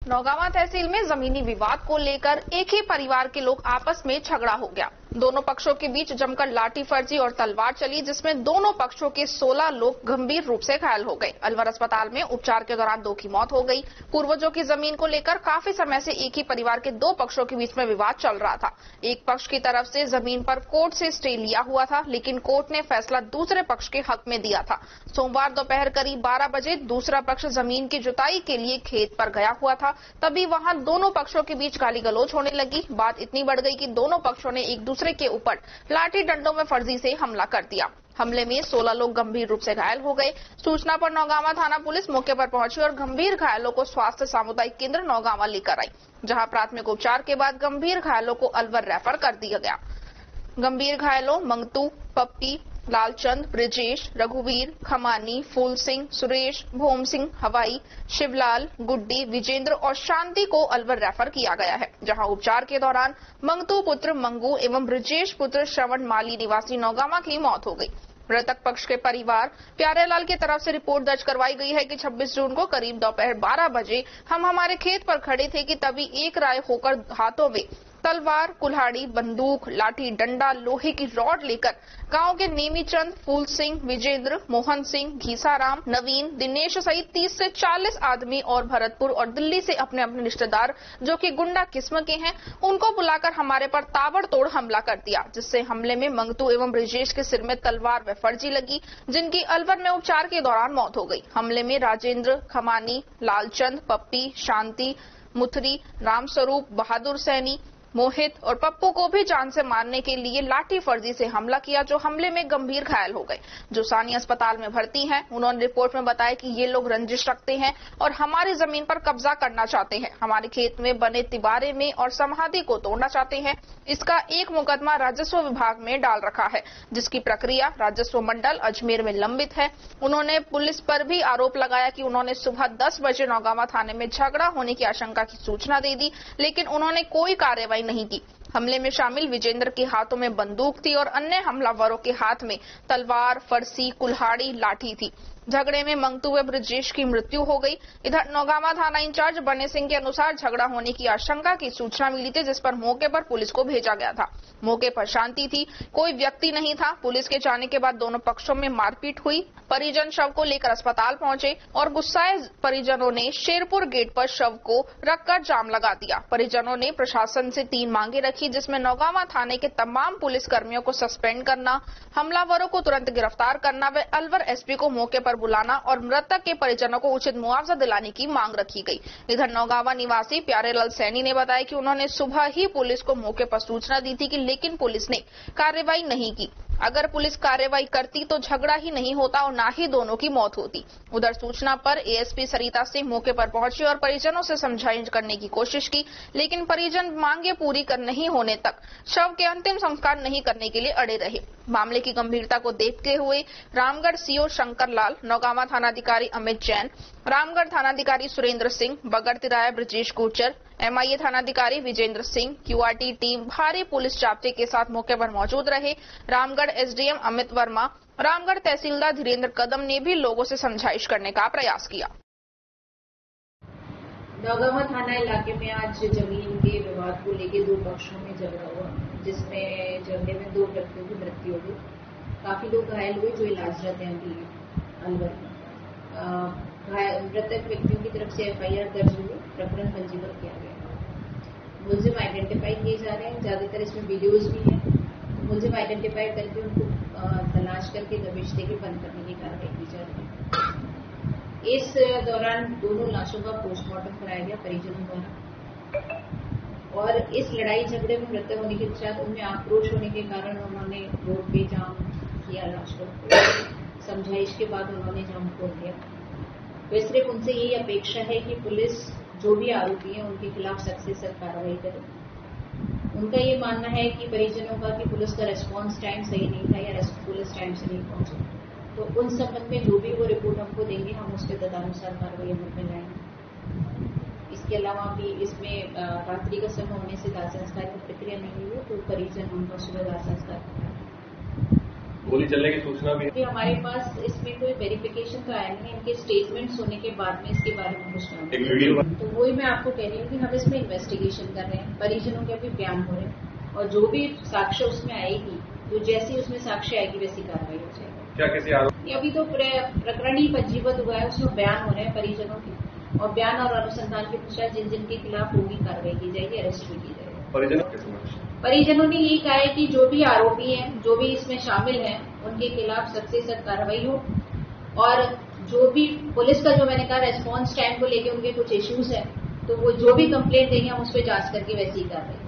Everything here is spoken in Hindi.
नौगावा तहसील में जमीनी विवाद को लेकर एक ही परिवार के लोग आपस में झगड़ा हो गया। दोनों पक्षों के बीच जमकर लाठीफर्जी और तलवार चली, जिसमें दोनों पक्षों के 16 लोग गंभीर रूप से घायल हो गए। अलवर अस्पताल में उपचार के दौरान 2 की मौत हो गई। पूर्वजों की जमीन को लेकर काफी समय से एक ही परिवार के 2 पक्षों के बीच में विवाद चल रहा था। एक पक्ष की तरफ से जमीन पर कोर्ट से स्टे लिया हुआ था, लेकिन कोर्ट ने फैसला दूसरे पक्ष के हक में दिया था। सोमवार दोपहर करीब 12 बजे दूसरा पक्ष जमीन की जुताई के लिए खेत पर गया हुआ था, तभी वहां दोनों पक्षों के बीच गाली गलौज होने लगी। बात इतनी बढ़ गई कि दोनों पक्षों ने एक दूसरे के ऊपर लाठी डंडों में फर्जी से हमला कर दिया। हमले में 16 लोग गंभीर रूप से घायल हो गए। सूचना पर नौगावा थाना पुलिस मौके पर पहुंची और गंभीर घायलों को स्वास्थ्य सामुदायिक केंद्र नौगावा लेकर आई, जहां प्राथमिक उपचार के बाद गंभीर घायलों को अलवर रेफर कर दिया गया। गंभीर घायलों मंगतू, पप्पी, लालचंद, ब्रिजेश, रघुवीर, खमानी, फूल सिंह, सुरेश, भोम सिंह, हवाई, शिवलाल, गुड्डी, विजेंद्र और शांति को अलवर रेफर किया गया है, जहां उपचार के दौरान मंगतू पुत्र मंगू एवं ब्रिजेश पुत्र श्रवण माली निवासी नौगावा की मौत हो गई। मृतक पक्ष के परिवार प्यारेलाल की तरफ से रिपोर्ट दर्ज करवाई गई है कि 26 जून को करीब दोपहर 12 बजे हम हमारे खेत पर खड़े थे कि तभी एक राय होकर हाथों में तलवार, कुल्हाड़ी, बंदूक, लाठी डंडा, लोहे की रॉड लेकर गांव के नेमीचंद, फूल सिंह, विजेंद्र, मोहन सिंह, घीसाराम, नवीन, दिनेश सहित 30 से 40 आदमी और भरतपुर और दिल्ली से अपने अपने रिश्तेदार जो कि गुंडा किस्म के हैं, उनको बुलाकर हमारे पर ताबड़तोड़ हमला कर दिया, जिससे हमले में मंगतू एवं ब्रिजेश के सिर में तलवार व फर्जी लगी, जिनकी अलवर में उपचार के दौरान मौत हो गई। हमले में राजेंद्र, खमानी, लालचंद, पप्पी, शांति, मुथरी, रामस्वरूप, बहादुर सैनी, मोहित और पप्पू को भी जान से मारने के लिए लाठी फर्जी से हमला किया, जो हमले में गंभीर घायल हो गए, जो सानी अस्पताल में भर्ती हैं। उन्होंने रिपोर्ट में बताया कि ये लोग रंजिश रखते हैं और हमारी जमीन पर कब्जा करना चाहते हैं, हमारे खेत में बने तिबारे में और समाधि को तोड़ना चाहते हैं। इसका एक मुकदमा राजस्व विभाग में डाल रखा है, जिसकी प्रक्रिया राजस्व मंडल अजमेर में लंबित है। उन्होंने पुलिस पर भी आरोप लगाया कि उन्होंने सुबह 10 बजे नौगावा थाने में झगड़ा होने की आशंका की सूचना दे दी, लेकिन उन्होंने कोई कार्रवाई नहीं की। हमले में शामिल विजेंद्र के हाथों में बंदूक थी और अन्य हमलावरों के हाथ में तलवार, फरसी, कुल्हाड़ी, लाठी थी। झगड़े में मंगतू व ब्रिजेश की मृत्यु हो गई। इधर नौगावा थाना इंचार्ज बने सिंह के अनुसार झगड़ा होने की आशंका की सूचना मिली थी, जिस पर मौके पर पुलिस को भेजा गया था। मौके पर शांति थी, कोई व्यक्ति नहीं था। पुलिस के जाने के बाद दोनों पक्षों में मारपीट हुई। परिजन शव को लेकर अस्पताल पहुंचे और गुस्साए परिजनों ने शेरपुर गेट पर शव को रखकर जाम लगा दिया। परिजनों ने प्रशासन से 3 मांगे रखी, जिसमें नौगावा थाने के तमाम पुलिस कर्मियों को सस्पेंड करना, हमलावरों को तुरंत गिरफ्तार करना व अलवर एसपी को मौके पर बुलाना और मृतक के परिजनों को उचित मुआवजा दिलाने की मांग रखी गई। इधर नौगावा निवासी प्यारेलाल सैनी ने बताया कि उन्होंने सुबह ही पुलिस को मौके पर सूचना दी थी, लेकिन पुलिस ने कार्रवाई नहीं की। अगर पुलिस कार्रवाई करती तो झगड़ा ही नहीं होता और न ही दोनों की मौत होती। उधर सूचना पर एएसपी सरिता सिंह मौके पर पहुंची और परिजनों से समझाइश करने की कोशिश की, लेकिन परिजन मांगे पूरी कर नहीं होने तक शव के अंतिम संस्कार नहीं करने के लिए अड़े रहे। मामले की गंभीरता को देखते हुए रामगढ़ सीओ शंकर लाल, नौगावा थानाधिकारी अमित जैन, रामगढ़ थानाधिकारी सुरेंद्र सिंह, बगड़ तिराया ब्रजेश गुर्जर, एमआईए थानाधिकारी विजेंद्र सिंह, क्यूआरटी टीम भारी पुलिस जाब्ते के साथ मौके पर मौजूद रहे। रामगढ़ एसडीएम अमित वर्मा, रामगढ़ तहसीलदार धीरेन्द्र कदम ने भी लोगों से समझाइश करने का प्रयास किया। नौगावा थाना इलाके में आज जमीन के विवाद को लेकर 2 पक्षों में झगड़ा हुआ, जिसमें झगड़े में 2 व्यक्तियों की मृत्यु हो गई। काफी लोग घायल हुए, जो इलाजरत हैं अभी अलवर में। मृतक व्यक्तियों की तरफ से एफआईआर दर्ज हुई, प्रकरण पंजीबद्ध किया गया। मुलजिम आइडेंटिफाई किए जा रहे हैं, ज्यादातर इसमें वीडियोज भी हैं। मुलजिम आइडेंटिफाई करके उनको तलाश करके दबिश देके बंद करने की कार्रवाई की जा रही है। इस दौरान दोनों लाशों का पोस्टमार्टम कराया गया परिजनों द्वारा। और इस लड़ाई झगड़े में मृत्यु होने के पश्चात उनमें आक्रोश होने के कारण उन्होंने रोड पे जाम किया लाश को। समझाइश के बाद उन्होंने जाम खोल दिया। तो सिर्फ उनसे यही अपेक्षा है कि पुलिस जो भी आरोपी हैं उनके खिलाफ सख्त से सख्त कार्रवाई करे। उनका ये मानना है कि परिजनों का कि पुलिस का रेस्पॉन्स टाइम सही नहीं था या पुलिस टाइम से नहीं पहुंची। तो उन संबंध में जो भी वो रिपोर्ट हमको देंगे, हम उसके तदनुसार कार्रवाई अमल में लाएंगे। इसके अलावा भी इसमें रात्रि का समय होने से दाह संस्कार की प्रक्रिया नहीं हुई, तो परिजन उनका सुबह दाह संस्कार कराएंगे। गोली चलने की सूचना भी है। हमारे पास इसमें कोई वेरिफिकेशन तो आया नहीं है, इनके स्टेटमेंट्स होने के बाद में इसके बारे में कुछ एक वीडियो, तो वही मैं आपको कह रही हूँ कि हम इसमें इन्वेस्टिगेशन कर रहे हैं, परिजनों के भी बयान हो रहे हैं और जो भी साक्ष्य उसमें आएगी, तो जैसी उसमें साक्ष्य आएगी वैसी कार्रवाई हो जाएगी। क्या किसी आरोप? अभी तो प्रकरण ही पंजीबद्ध हुआ है, उसमें बयान हो रहे हैं परिजनों के, और बयान और अनुसंधान के पश्चात जिन जिनके खिलाफ होगी कार्रवाई की जाएगी, अरेस्ट भी की जाएगी। परिजनों ने यही कहा है कि जो भी आरोपी हैं, जो भी इसमें शामिल हैं, उनके खिलाफ सख्त से सख्त कार्रवाई हो, और जो भी पुलिस का जो मैंने कहा रेस्पॉन्स टाइम को लेकर उनके कुछ इश्यूज हैं, तो वो जो भी कंप्लेंट देंगे हम उस पर जांच करके वैसी ही कार्रवाई